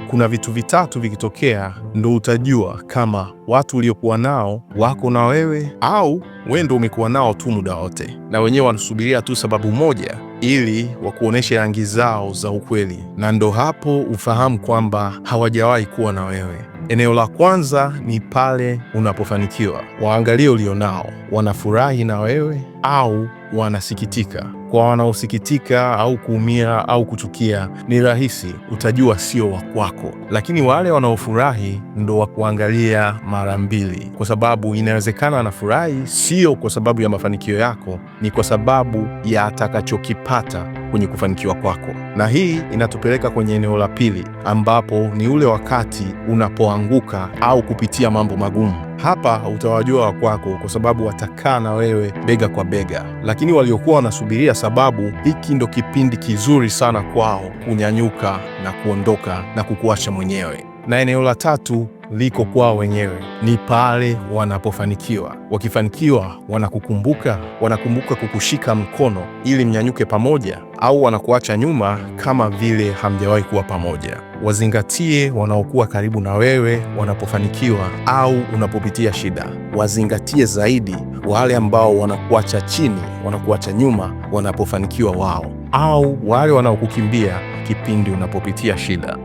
kuna vitu vitatu vikitokea ndo utajua kama watu uliokuwa nao wako na wewe au wewe ndo umekuwa nao tu muda wote, na wenyewe wanasubiria tu sababu moja ili wakuoneshe rangi zao za ukweli, na ndo hapo ufahamu kwamba hawajawahi kuwa na wewe. Eneo la kwanza ni pale unapofanikiwa. Waangalie ulionao, wanafurahi na wewe au wanasikitika. Kwa wanaosikitika au kuumia au kuchukia, ni rahisi, utajua sio wa kwako. Lakini wale wanaofurahi ndo wa kuangalia mara mbili, kwa sababu inawezekana anafurahi sio kwa sababu ya mafanikio yako, ni kwa sababu ya atakachokipata kwenye kufanikiwa kwako. Na hii inatupeleka kwenye eneo la pili, ambapo ni ule wakati unapoanguka au kupitia mambo magumu. Hapa utawajua wa kwako kwa sababu watakaa na wewe bega kwa bega, lakini waliokuwa wanasubiria, sababu hiki ndo kipindi kizuri sana kwao kunyanyuka na kuondoka na kukuacha mwenyewe. Na eneo la tatu liko kwao wenyewe, ni pale wanapofanikiwa. Wakifanikiwa wanakumbuka kukushika mkono ili mnyanyuke pamoja, au wanakuacha nyuma kama vile hamjawahi kuwa pamoja. Wazingatie wanaokuwa karibu na wewe wanapofanikiwa au unapopitia shida. Wazingatie zaidi wale ambao wanakuacha chini, wanakuacha nyuma wanapofanikiwa wao, au wale wanaokukimbia kipindi unapopitia shida.